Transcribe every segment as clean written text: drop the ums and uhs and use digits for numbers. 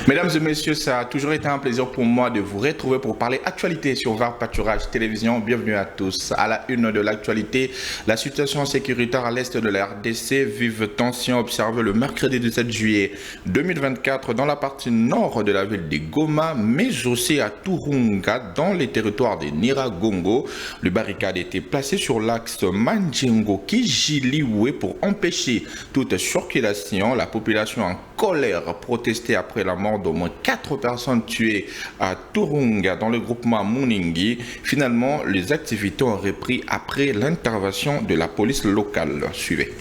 Mesdames et messieurs, ça a toujours été un plaisir pour moi de vous retrouver pour parler actualité sur VAR Pâturage Télévision. Bienvenue à tous. À la une de l'actualité, la situation sécuritaire à l'est de la RDC, vive tension observée le mercredi 17 juillet 2024 dans la partie nord de la ville de Goma, mais aussi à Turunga dans les territoires de Nyiragongo. Le barricade était placé sur l'axe Mandjengo-Kijiliwe pour empêcher toute circulation. La population en colère protestait après la mort d'au moins 4 personnes tuées à Turunga dans le groupement Muningi. Finalement, les activités ont repris après l'intervention de la police locale. Suivez.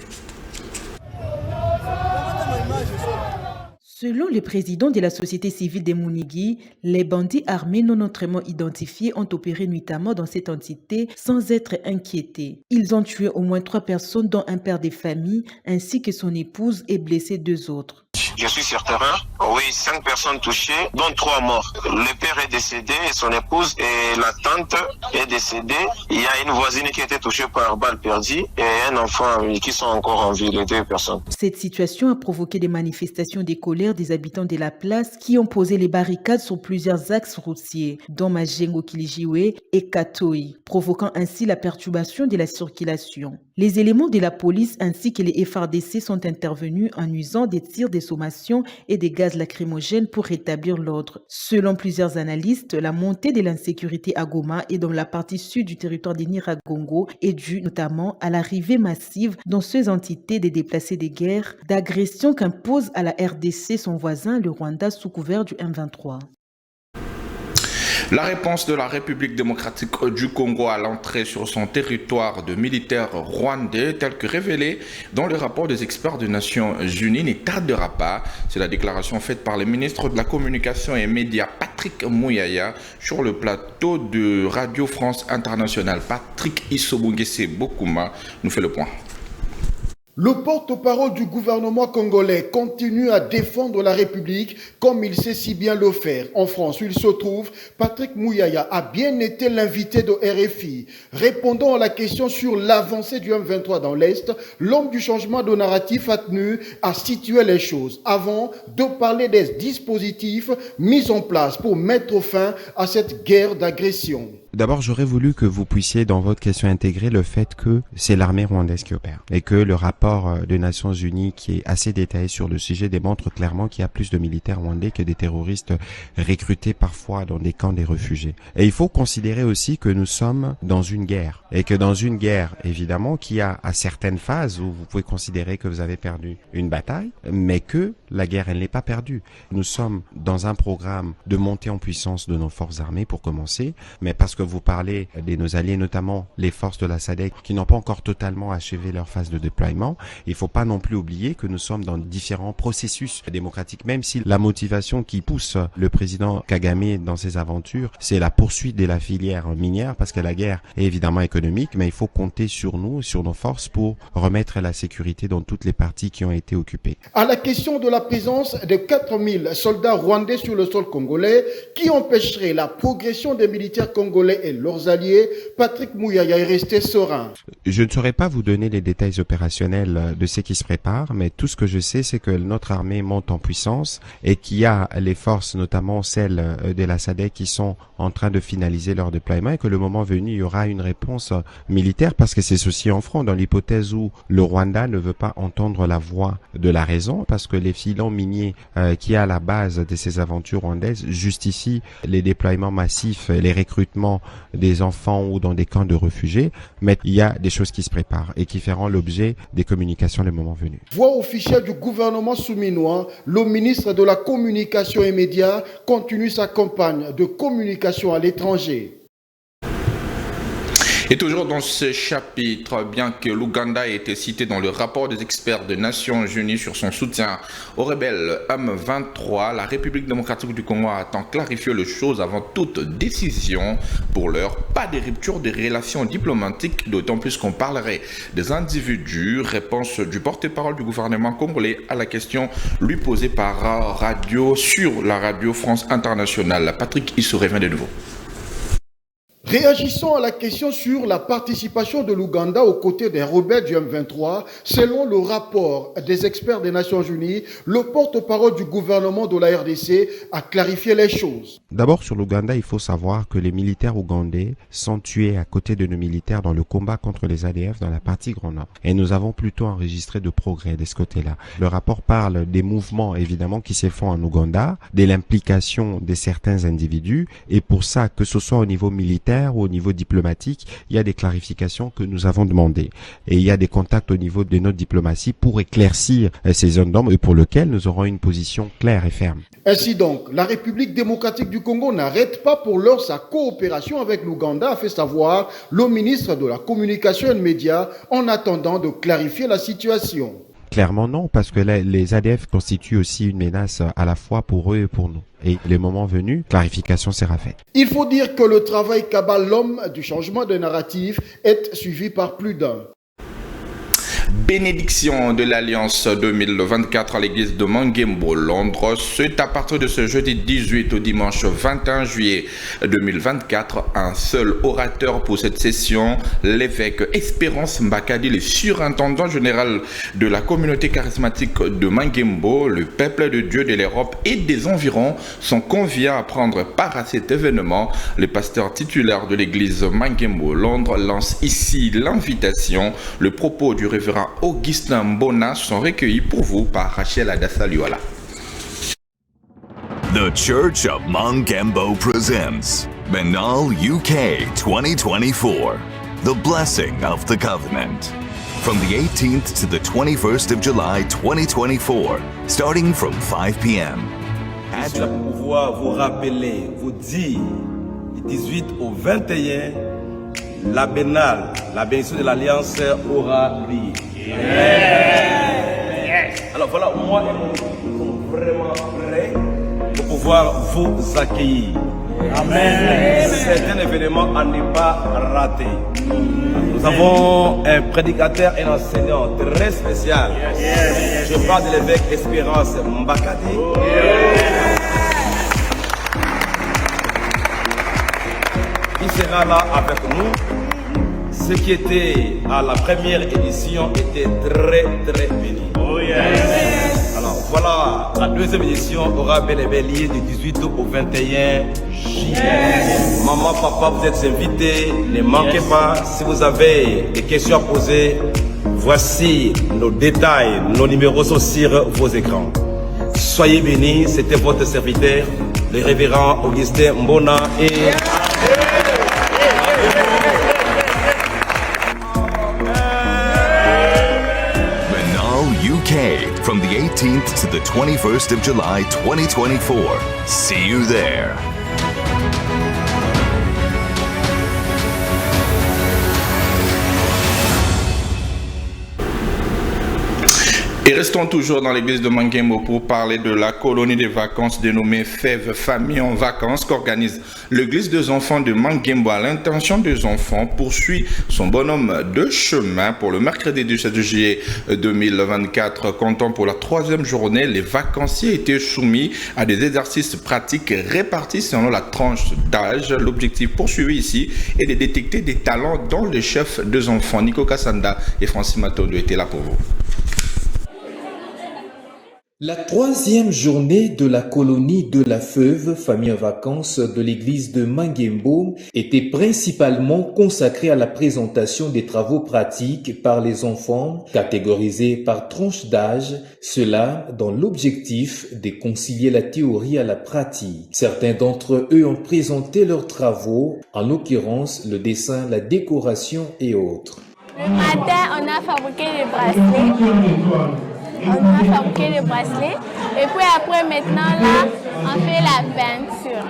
Selon le président de la société civile des Munigi, les bandits armés non autrement identifiés ont opéré nuitamment dans cette entité sans être inquiétés. Ils ont tué au moins 3 personnes, dont un père de famille ainsi que son épouse, et blessé 2 autres. Je suis sur terrain, oui, 5 personnes touchées, dont 3 morts. Le père est décédé, et son épouse et la tante est décédée. Il y a une voisine qui a été touchée par balle perdue et un enfant qui sont encore en vie, les 2 personnes. Cette situation a provoqué des manifestations de colère des habitants de la place qui ont posé les barricades sur plusieurs axes routiers, dont Mandjengo-Kijiliwe et Katoi, provoquant ainsi la perturbation de la circulation. Les éléments de la police ainsi que les FARDC sont intervenus en usant des tirs de sommation et des gaz lacrymogènes pour rétablir l'ordre. Selon plusieurs analystes, la montée de l'insécurité à Goma et dans la partie sud du territoire de Nyiragongo est due notamment à l'arrivée massive dans ces entités des déplacés de guerre, d'agressions qu'impose à la RDC son voisin, le Rwanda, sous couvert du M23. La réponse de la République démocratique du Congo à l'entrée sur son territoire de militaires rwandais, tel que révélé dans le rapport des experts des Nations Unies, ne tardera pas. C'est la déclaration faite par le ministre de la Communication et Médias, Patrick Muyaya, sur le plateau de Radio France Internationale. Patrick Isobungese Bokuma nous fait le point. Le porte-parole du gouvernement congolais continue à défendre la République comme il sait si bien le faire. En France, où il se trouve, Patrick Muyaya a bien été l'invité de RFI. Répondant à la question sur l'avancée du M23 dans l'Est, l'homme du changement de narratif a tenu à situer les choses avant de parler des dispositifs mis en place pour mettre fin à cette guerre d'agression. D'abord, j'aurais voulu que vous puissiez dans votre question intégrer le fait que c'est l'armée rwandaise qui opère et que le rapport des Nations Unies qui est assez détaillé sur le sujet démontre clairement qu'il y a plus de militaires rwandais que des terroristes recrutés parfois dans des camps des réfugiés. Et il faut considérer aussi que nous sommes dans une guerre et que dans une guerre, évidemment, qu'il y a à certaines phases où vous pouvez considérer que vous avez perdu une bataille, mais que la guerre, elle n'est pas perdue. Nous sommes dans un programme de montée en puissance de nos forces armées pour commencer, mais parce que vous parlez de nos alliés, notamment les forces de la SADC qui n'ont pas encore totalement achevé leur phase de déploiement. Il ne faut pas non plus oublier que nous sommes dans différents processus démocratiques, même si la motivation qui pousse le président Kagame dans ses aventures, c'est la poursuite de la filière minière, parce que la guerre est évidemment économique, mais il faut compter sur nous, sur nos forces pour remettre la sécurité dans toutes les parties qui ont été occupées. À la question de la présence de 4000 soldats rwandais sur le sol congolais, qui empêcherait la progression des militaires congolais et leurs alliés, Patrick Muyaya est resté serein. Je ne saurais pas vous donner les détails opérationnels de ce qui se prépare, mais tout ce que je sais, c'est que notre armée monte en puissance et qu'il y a les forces, notamment celles de la SADC, qui sont en train de finaliser leur déploiement et que le moment venu, il y aura une réponse militaire, parce que c'est ceci en front, dans l'hypothèse où le Rwanda ne veut pas entendre la voix de la raison, parce que les filons miniers qui est à la base de ces aventures rwandaises justifient les déploiements massifs, les recrutements des enfants ou dans des camps de réfugiés, mais il y a des choses qui se préparent et qui feront l'objet des communications le moment venu. Voix officielle du gouvernement souminois, le ministre de la Communication et Médias continue sa campagne de communication à l'étranger. Et toujours dans ce chapitre, bien que l'Ouganda ait été cité dans le rapport des experts des Nations Unies sur son soutien aux rebelles M23, la République démocratique du Congo attend clarifier les choses avant toute décision. Pour l'heure, pas de rupture des relations diplomatiques, d'autant plus qu'on parlerait des individus. Réponse du porte-parole du gouvernement congolais à la question lui posée par radio sur la radio France Internationale. Patrick Issou revient de nouveau. Réagissons à la question sur la participation de l'Ouganda aux côtés des rebelles du M23. Selon le rapport des experts des Nations Unies, le porte-parole du gouvernement de la RDC a clarifié les choses. D'abord, sur l'Ouganda, il faut savoir que les militaires ougandais sont tués à côté de nos militaires dans le combat contre les ADF dans la partie Grand Nord. Et nous avons plutôt enregistré de progrès de ce côté-là. Le rapport parle des mouvements, évidemment, qui se font en Ouganda, de l'implication de certains individus. Et pour ça, que ce soit au niveau militaire ou au niveau diplomatique, il y a des clarifications que nous avons demandées. Et il y a des contacts au niveau de notre diplomatie pour éclaircir ces zones d'ombre et pour lesquelles nous aurons une position claire et ferme. Ainsi donc, la République démocratique du Congo n'arrête pas pour l'heure sa coopération avec l'Ouganda, a fait savoir le ministre de la Communication et des Médias, en attendant de clarifier la situation. Clairement non, parce que les ADF constituent aussi une menace à la fois pour eux et pour nous. Et le moment venu, clarification sera faite. Il faut dire que le travail qu'abat l'homme du changement de narratif est suivi par plus d'un. Bénédiction de l'Alliance 2024 à l'église de Mangembo, Londres. C'est à partir de ce jeudi 18 au dimanche 21 juillet 2024. Un seul orateur pour cette session, l'évêque Espérance Mbakadi, le surintendant général de la communauté charismatique de Mangembo. Le peuple de Dieu de l'Europe et des environs sont conviés à prendre part à cet événement. Le pasteur titulaire de l'église Mangembo, Londres, lance ici l'invitation. Le propos du révérend Augustin Mbona sont recueillis pour vous par Rachel Adasaliwala. The Church of Mangembo presents Benal UK 2024, The Blessing of the Covenant. From the 18th to the 21st of July 2024, starting from 5 p.m. Je suis là pour pouvoir vous rappeler, vous dire, du 18 au 21, la Bénale, la bénédiction de l'Alliance aura lieu. Alors voilà, moi et mon équipe sommes vraiment prêts pour pouvoir vous accueillir. Amen. C'est un événement à ne pas rater. Nous avons un prédicateur et un enseignant très spécial. Je parle de l'évêque Espérance Mbakadi. Il sera là avec nous. Ce qui était à la première édition était très béni. Oh yes. Alors voilà, la deuxième édition aura bel et bien lieu du 18 au 21 juillet. Yes. Maman, papa, vous êtes invités, ne manquez pas. Si vous avez des questions à poser, voici nos détails, nos numéros sont sur vos écrans. Soyez bénis, c'était votre serviteur, le révérend Augustin Mbona et... UK from the 18th to the 21st of July 2024. See you there. Et restons toujours dans l'église de Mangembo pour parler de la colonie des vacances dénommée Fève Famille en Vacances qu'organise l'église des enfants de Mangembo à l'intention des enfants poursuit son bonhomme de chemin pour le mercredi 17 juillet 2024. Comptant pour la troisième journée, les vacanciers étaient soumis à des exercices pratiques répartis selon la tranche d'âge. L'objectif poursuivi ici est de détecter des talents dans les chefs des enfants. Nico Kassanda et Francis Matondo étaient là pour vous. La troisième journée de la colonie de la Fève, famille en vacances de l'église de Mangembo, était principalement consacrée à la présentation des travaux pratiques par les enfants, catégorisés par tranche d'âge, cela dans l'objectif de concilier la théorie à la pratique. Certains d'entre eux ont présenté leurs travaux, en l'occurrence le dessin, la décoration et autres. Le matin, on a fabriqué des bracelets. On a fabriqué les bracelets et puis après maintenant là on fait la peinture.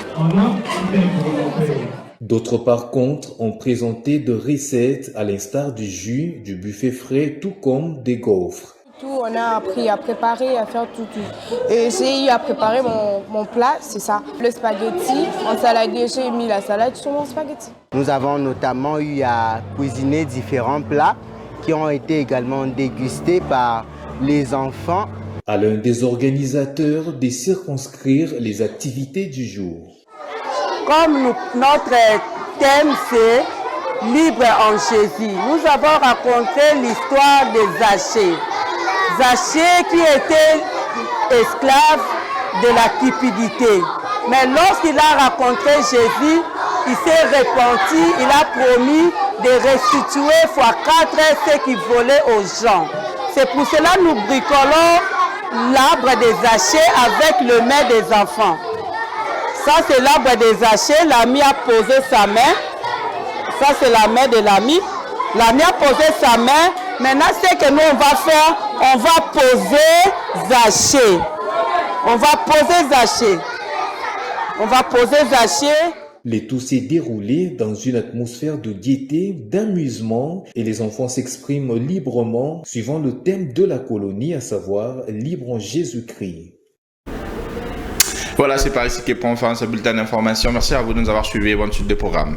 D'autres par contre ont présenté des recettes à l'instar du jus, du buffet frais tout comme des gaufres. On a appris à préparer, à faire tout. Et j'ai eu à préparer mon plat, c'est ça. Le spaghetti, en saladier, j'ai mis la salade sur mon spaghetti. Nous avons notamment eu à cuisiner différents plats qui ont été également dégustés par les enfants. À l'un des organisateurs de circonscrire les activités du jour. Comme notre thème c'est Libre en Jésus, nous avons raconté l'histoire de Zachée. Zachée qui était esclave de la cupidité. Mais lorsqu'il a rencontré Jésus, il s'est repenti, il a promis de restituer x4 ce qu'il volait aux gens. C'est pour cela que nous bricolons l'arbre des Zachée avec le mets des enfants. Ça c'est l'arbre des Zachée, l'ami a posé sa main. Ça c'est la main de l'ami. L'ami a posé sa main. Maintenant ce que nous on va faire, on va poser Zachée. On va poser Zachée. On va poser Zachée. Le tout s'est déroulé dans une atmosphère de gaieté, d'amusement et les enfants s'expriment librement suivant le thème de la colonie, à savoir Libre en Jésus-Christ. Voilà, c'est par ici que prend fin ce bulletin d'information. Merci à vous de nous avoir suivis. Bonne suite de programme.